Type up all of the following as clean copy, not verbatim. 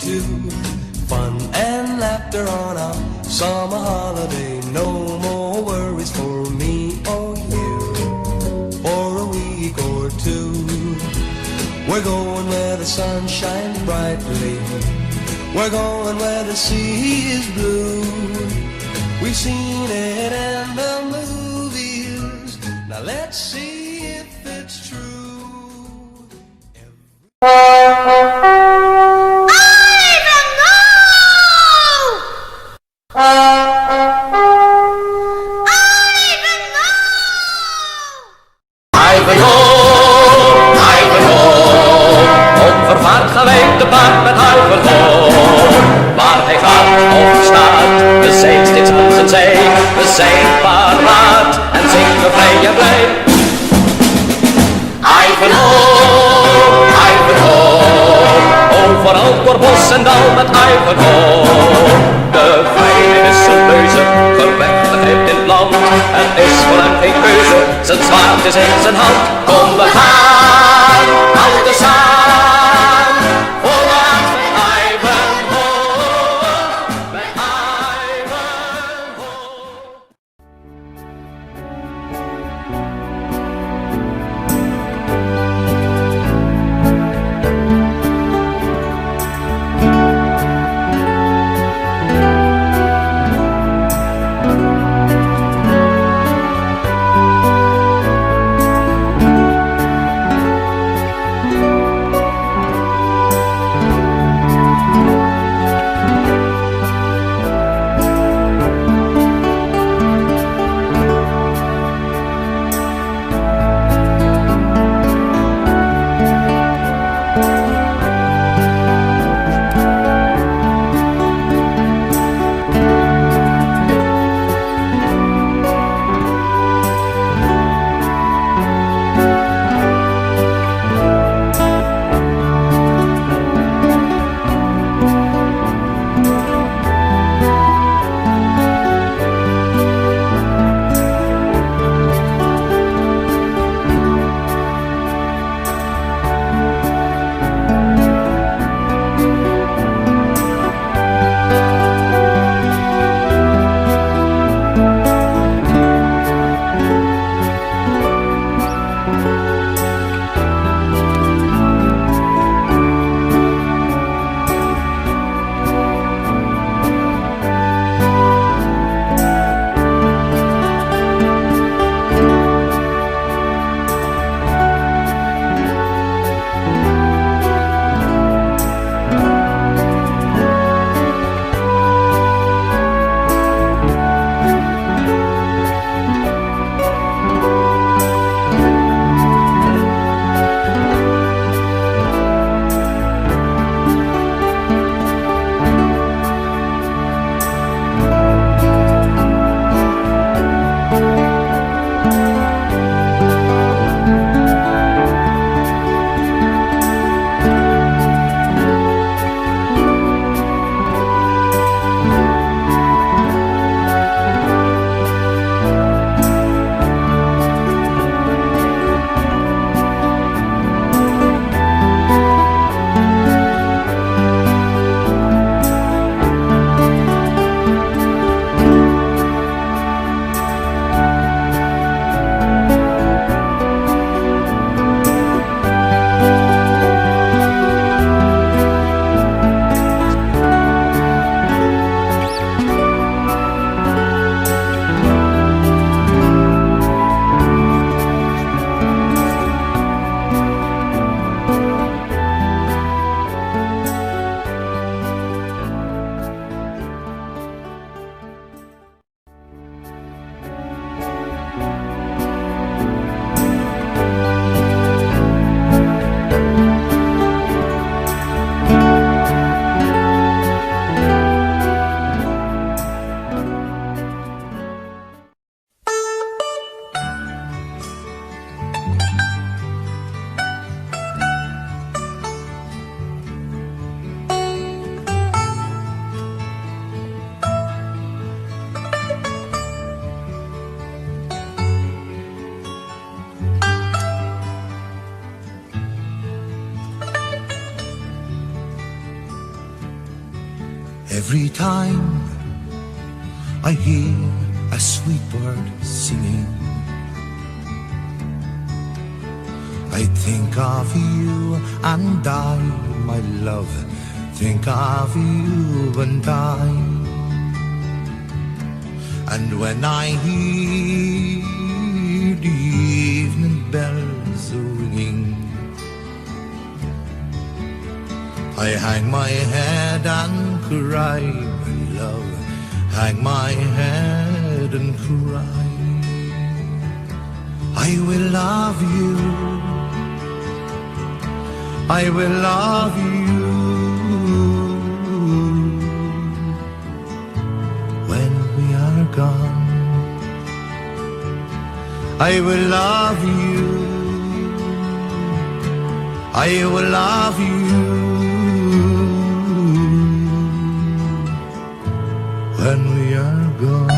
two. Fun and laughter on a summer holiday. No more worries for me or you for a week or two. We're going where the sun shines brightly. We're going where the sea is blue. We've seen it in the movies. Now let's see if it's true. Onvervaard gelijk de paard met Ivanhoe. Waar hij gaat of staat, de zee steeds aan zijn zij. We zijn paraat en zingen vrij en blij. Ivanhoe, Ivanhoe, overal door bos en dal met Ivanhoe. De vrijheid is een leuze, gerechtigheid in het land. Het is voor hem geen keuze, zijn zwaard is in zijn hand. Kom we gaan, al samen. Every time I hear a sweet bird singing, I think of you and I, my love, think of you and I. And when I hear the evening bells ringing, I hang my head and cry, my love, hang my head and cry. I will love you, I will love you when we are gone. I will love you, I will love you when we are gone.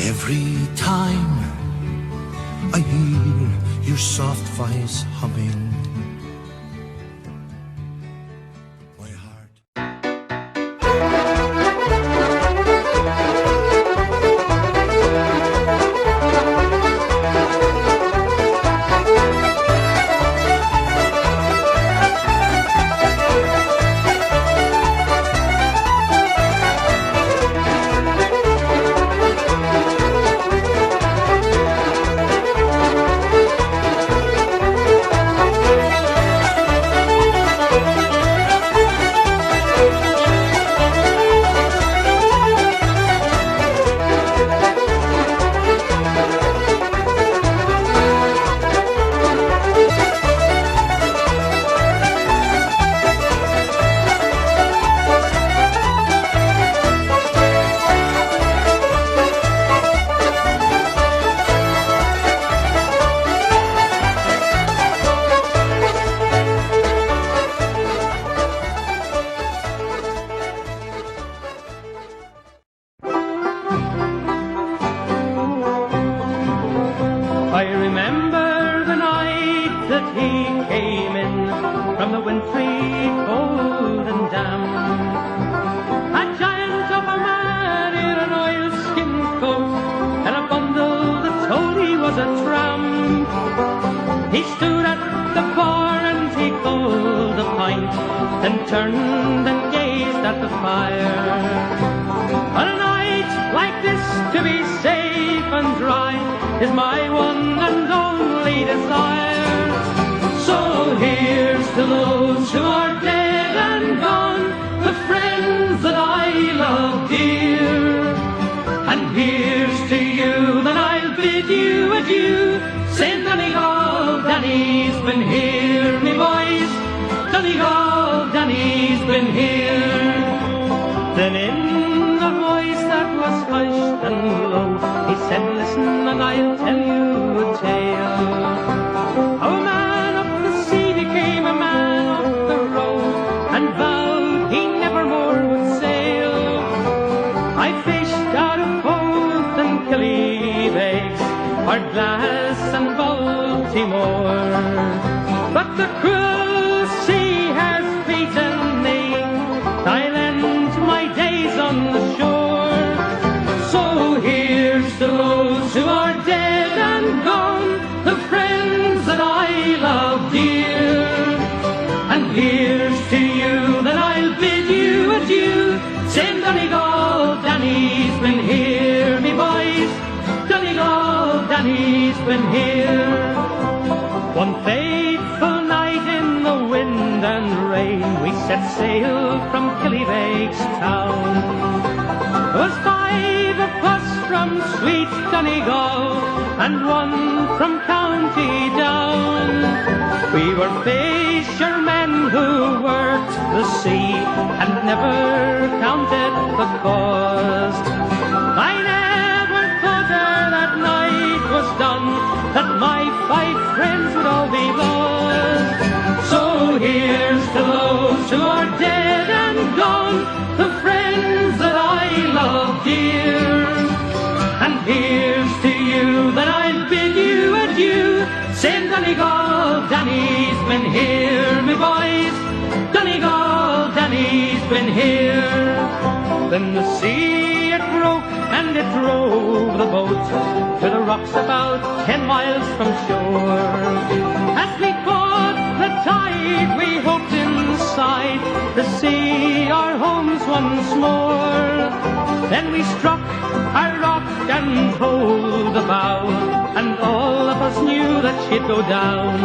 Every time I hear your soft voice humming, my heart. I remember the night that he came in from the wintry cold and damp. A giant of a man in an oilskin coat and a bundle that told he was a tramp. He stood at the bar and he called a pint, then turned and gazed at the fire. On a night like this, to be safe and dry is my one and only desire. So here's to those who are dead and gone, the friends that I love dear. And here's to you, then I'll bid you adieu. Say Donegal, Danny's been here, me boys. Donegal, Danny's been here. Then in a voice that was hushed and low, he said, listen and I'll tell you a tale. How a man up the sea became a man up the road, and vowed he never more would sail. I fished out of both and Killybegs, Ardglass and Baltimore, but the cruel sea has beaten me. I'll end my days on the shore. So here's to those who are dead and gone, the friends that I love dear. And here's to you, then I'll bid you adieu. Same Donegal, Danny's been here, me boys. Donegal, Danny's been here. One fateful night in the wind and rain, we set sail from Killybegs town. There was 5 of us from sweet Donegal, and 1 from County Down. We were fishermen who worked the sea and never counted the cost. I never thought ere that night was done that my my friends would all be lost. So here's to those who are dead and gone, the friends that I love dear. And here's to you that I bid you adieu, saying Donegal, Danny's been here, me boys. Donegal, Danny's been here. Then the sea it broke and it drove the boat to the rocks about 10 miles from shore. As we caught the tide, we hoped inside to see our homes once more. Then we struck a rock and pulled the bow, and all of us knew that she'd go down.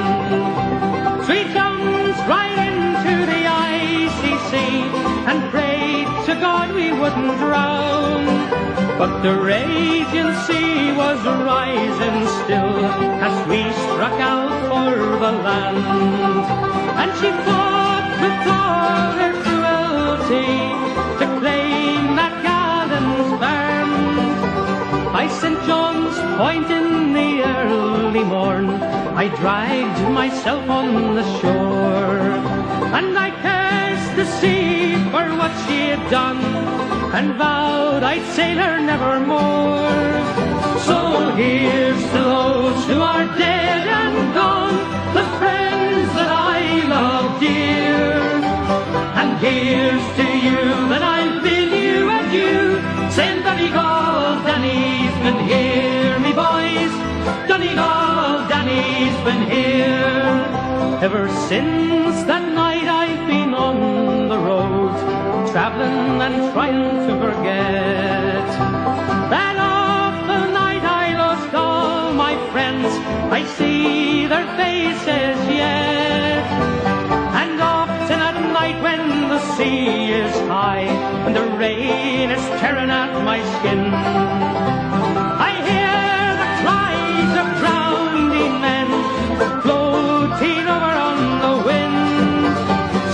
Sweet chums right into the icy sea, and prayed to God we wouldn't drown. But the raging sea was rising still as we struck out for the land. And she fought with all her cruelty to claim that gallant band. By St. John's Point in the early morn, I dragged myself on the shore, and I cursed the sea for what she had done, and vowed I'd sail her nevermore. So here's to those who are dead and gone, the friends that I love dear. And here's to you that I bid you adieu, saying Donegal, Danny's been here, me boys. Donegal, Danny's been here. Ever since that night I've been on the road, travelling and trying to forget. That awful night I lost all my friends, I see their faces yet. And often at night when the sea is high, when the rain is tearing at my skin, I hear the cries of drowning men floating over on the wind.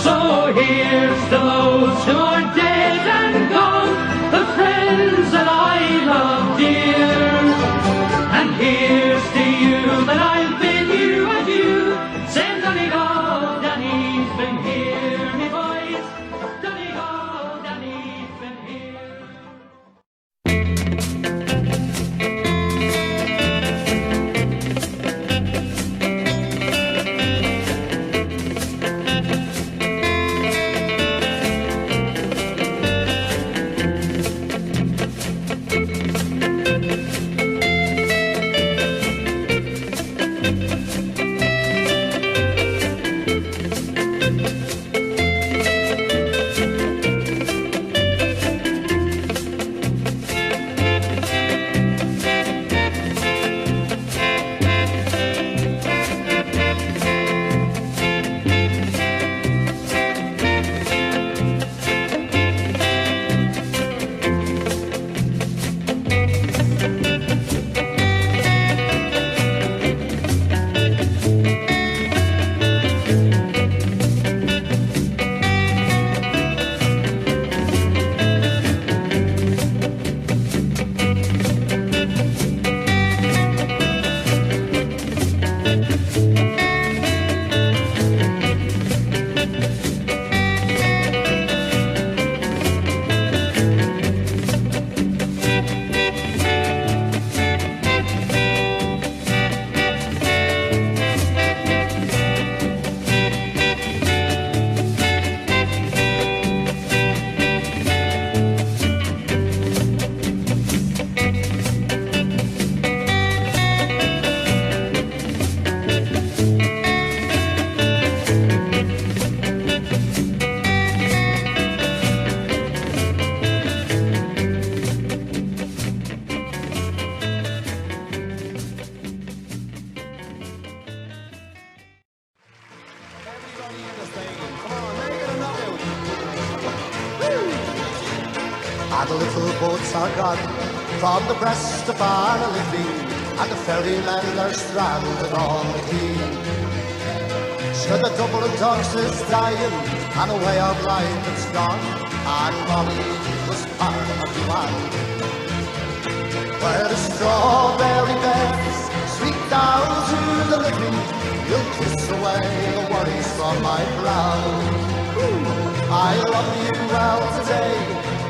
So here's to those who are dead and gone, the friends that I love dear. And here's to you that I bid you adieu, saying Donegal, Danny's been here, me boys. Donegal, Danny's been here. And the little boats are gone from the breast of Arnaliffe, and the ferrymen are stranded on the quay. Sure, the Dublin docks is dying, and a way of life it's gone, and Molly was part of the one. Where the strawberry beds sweep down to the you'll kiss away the worries from my brow. I love you well today,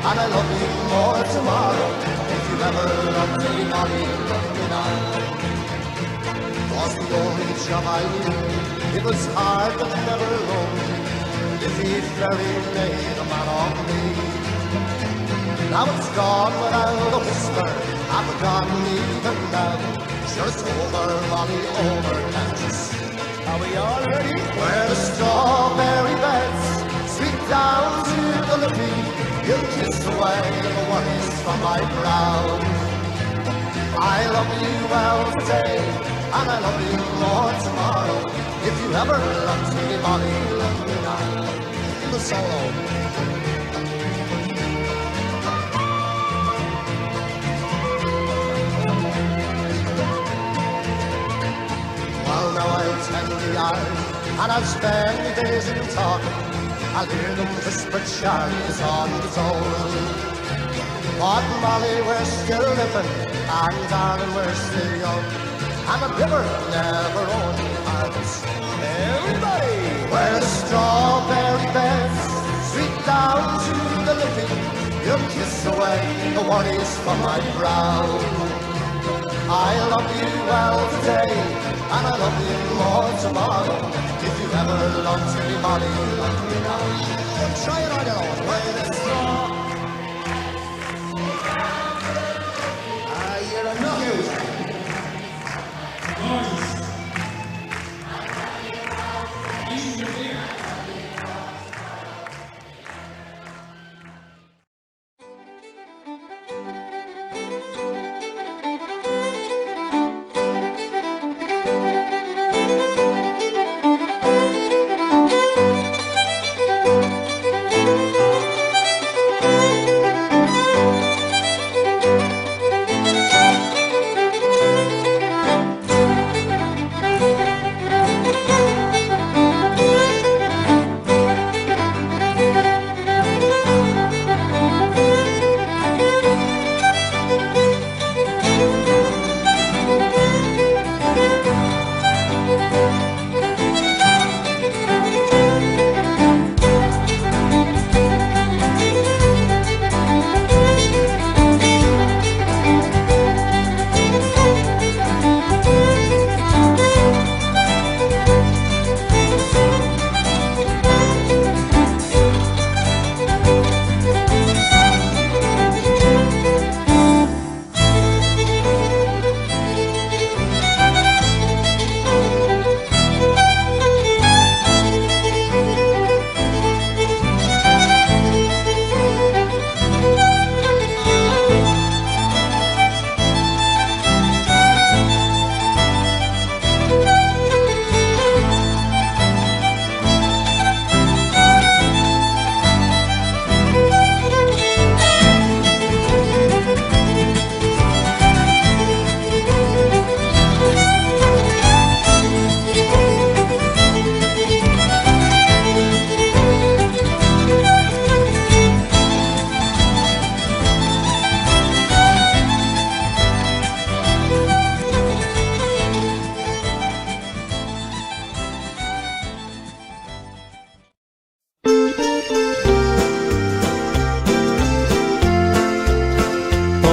and I love you more tomorrow. If you ever loved me, Molly, love me now. Was the only job I knew, it was hard but never lonely. Lizzie Ferry made a man of me. Now it's gone without a whisper, I've forgotten even now. Sure it's over, Molly, over, can't you see? Are we all ready? Where the strawberry beds sweep down to the living, you'll kiss away the worries from my brow. I love you well today, and I love you more tomorrow. If you ever loved me, Molly, love me now. The solo. Well, now I'll tend the yard, and I'll spend my days in talking. I'll hear them whisper charms on the toll. But Molly, we're still living, and darling, we're still young, and the river never only harvest. Everybody! Where the strawberry beds sweep down to the living, you'll kiss away the worries from my brow. I love you well today, and I love you more tomorrow. If you ever loved me, Molly, love me now. Try it on your own. Where the straw. You're a knockout.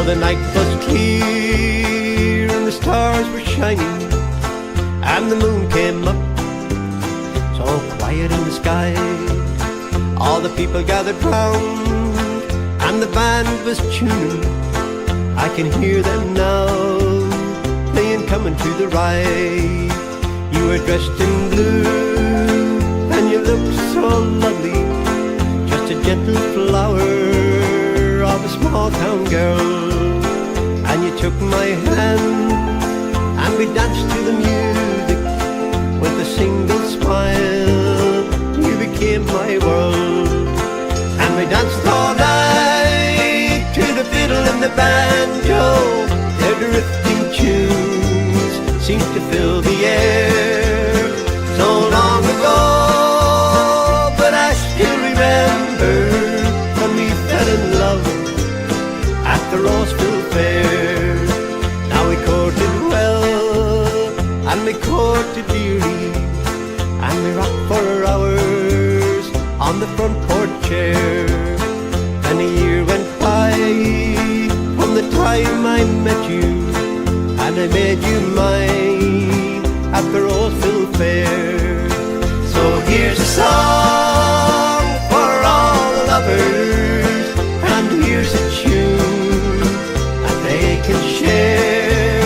The night was clear and the stars were shining, and the moon came up, so quiet in the sky. All the people gathered round, and the band was tuning. I can hear them now, playing Coming to the Ride. You were dressed in blue, and you looked so lovely, just a gentle flower of a small town girl. And you took my hand, and we danced to the music with a single smile. You became my world, and we danced all night to the fiddle and the banjo. Their drifting tunes seemed to fill the air. So long ago, but I still remember when we fell in love at the Rossville Fair. Now we courted well, and we courted dearly, and we rocked for hours on the front porch chair. And a year went by from the time I met you, and I made you mine at the Roseville Fair. So here's a song for all the lovers, and here's a tune that they can share.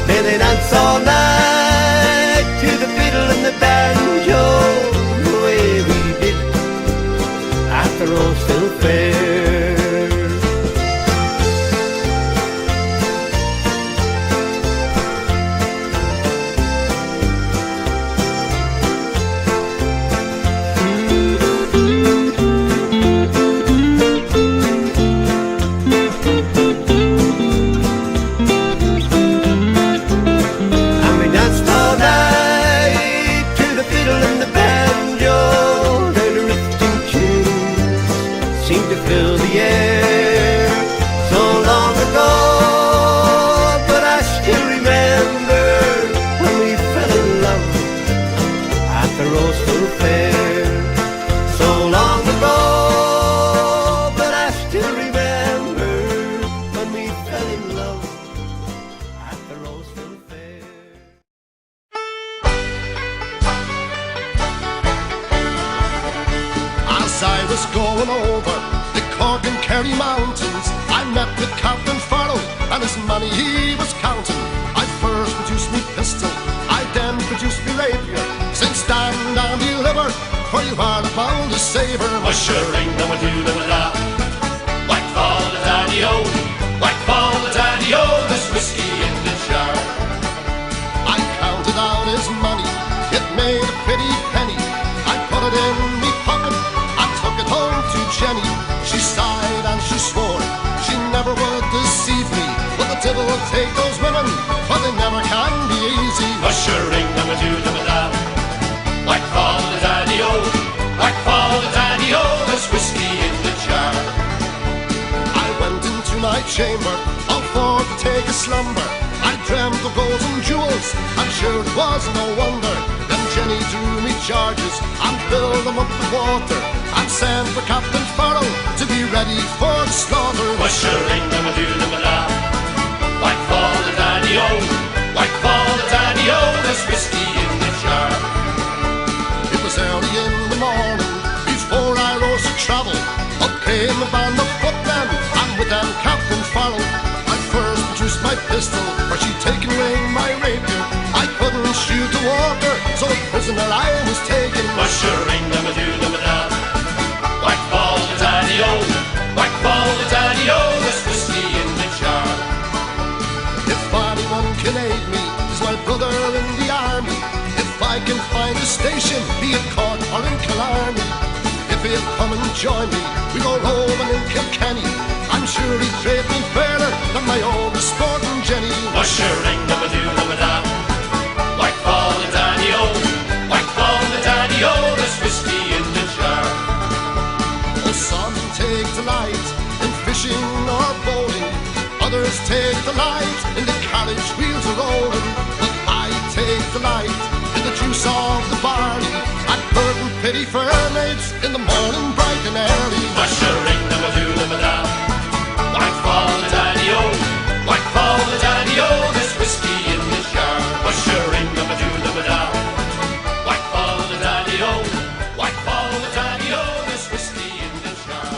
May they dance all night to the fiddle and the banjo, the way we did at the Roseville Fair. Chamber, all for to take a slumber. I dreamt of gold and jewels, I'm sure it was no wonder. Then Jenny drew me charges and filled them up with water, and sent for Captain Farrell to be ready for the slaughter. Mushering them a do them a da. White fall the daddy-o, white fall the daddy-o, there's whiskey in the jar. It was early in the morning, before I rose to travel. Up came a band of footmen, and with them Captain Farrell. I first produced my pistol, for she'd taken away my rapier. I couldn't shoot the water, so a prisoner I was taken. Mushering them a do them a da. White fall the daddy-o, white fall the daddy-o, there's whiskey in the jar. If anyone can aid me, is my brother in the army. If I can find a station, be it Cork or in Killarney. If he'll come and join me, we go roving in Kilkenny. I'm sure he'd treat me fairer than my old sporting Jenny. Mushering them a do them a da. White fall the daddy-o, white fall the daddy-o, there's whiskey in the jar. Oh, some take delight in fishing or bowling, others take delight in the carriage wheels a rolling. But I take delight in the juice of the barley, and burden pity for maids in the morning bright and early. Mushering them a do them a da. White fall the daddy-o, white fall the daddy-o, there's whiskey in the jar. Mushering them a do them a da. White fall the daddy-o, white fall the daddy-o, there's whiskey in the jar.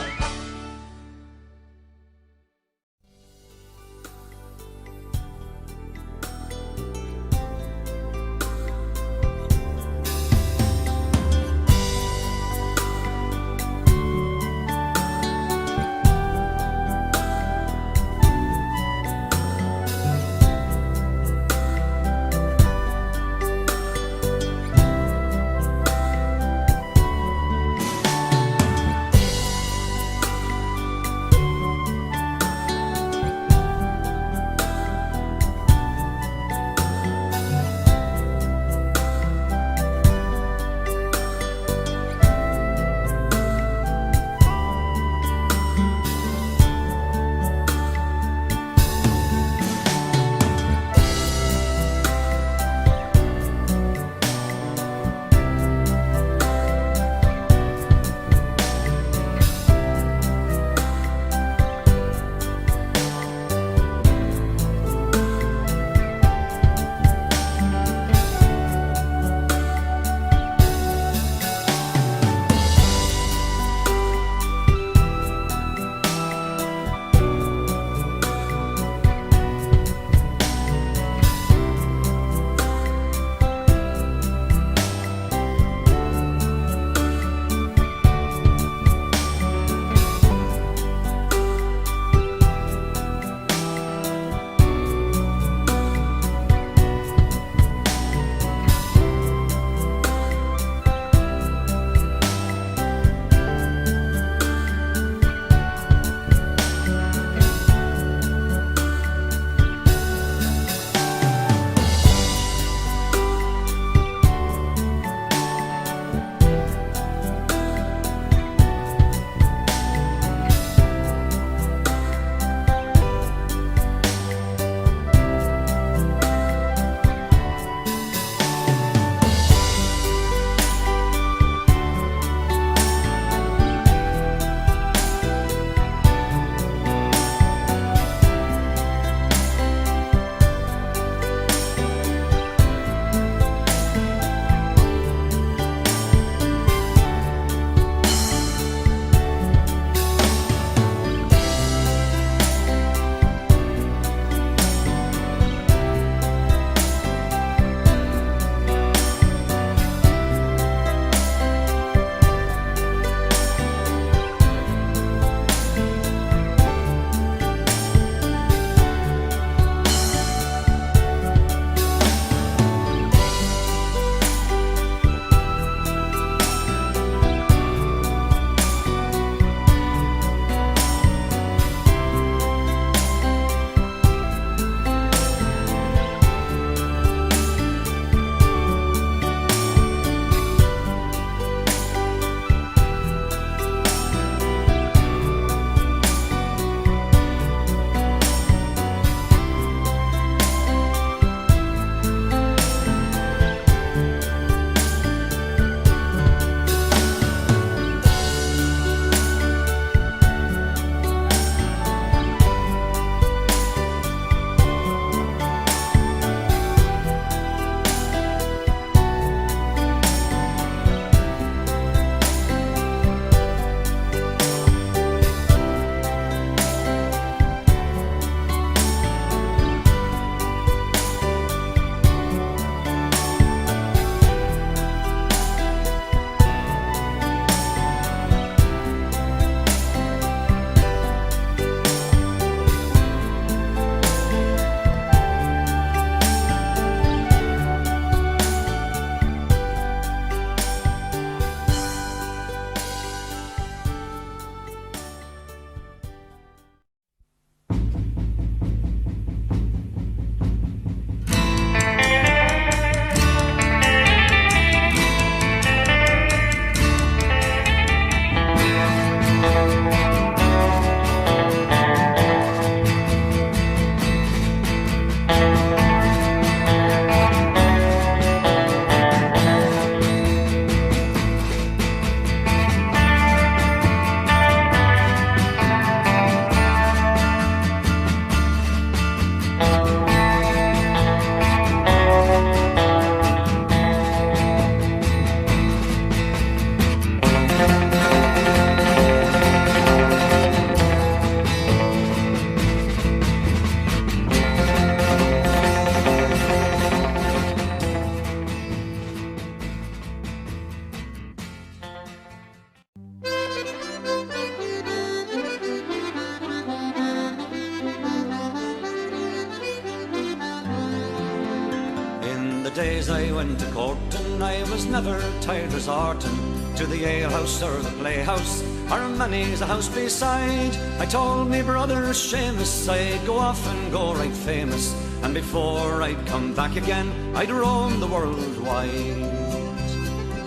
days I went to court, and I was never tired resorting to the alehouse or the playhouse, or many's a house beside. I told me brother Seamus I'd go off and go right famous, and before I'd come back again I'd roam the world wide.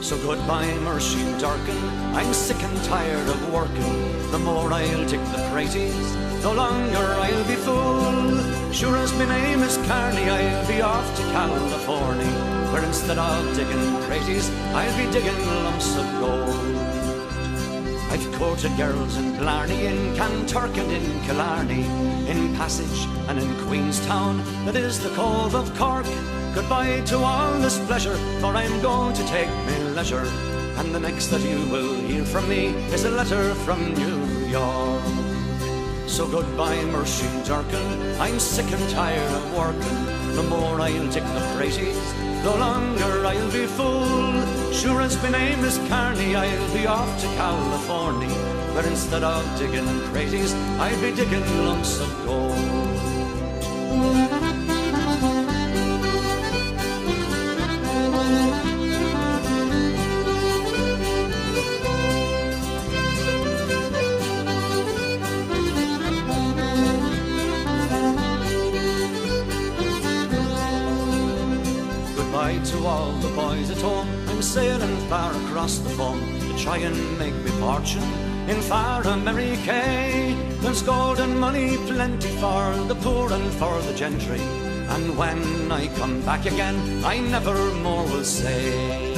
So goodbye Mercy Darkin, I'm sick and tired of working. The more I'll dig the praties, no longer I'll be full. Sure as my name is Carney, I'll be off to California, where instead of digging praties, I'll be digging lumps of gold. I've courted girls in Blarney, in Kanturk and in Killarney, in Passage and in Queenstown, that is the Cove of Cork. Goodbye to all this pleasure, for I'm going to take me leisure, and the next that you will hear from me is a letter from New York. So goodbye Mercy Darkin, I'm sick and tired of working. The more I'll dig the praties, no longer I'll be full. Sure as my name is Carney, I'll be off to California, where instead of digging praties, I'll be digging lumps of gold. Goodbye to all the boys at home, I'm sailing far across the foam to try and make me fortune in far America. There's gold and money plenty for the poor and for the gentry, and when I come back again I never more will say.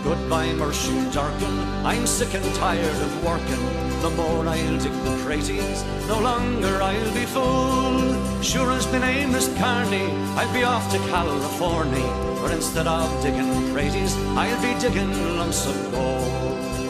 Goodbye Mercy Darkin, I'm sick and tired of working. The more I'll dig the praties, no longer I'll be full. Sure as my name is Carney, I'll be off to California, where instead of digging praties, I'll be digging lumps of gold.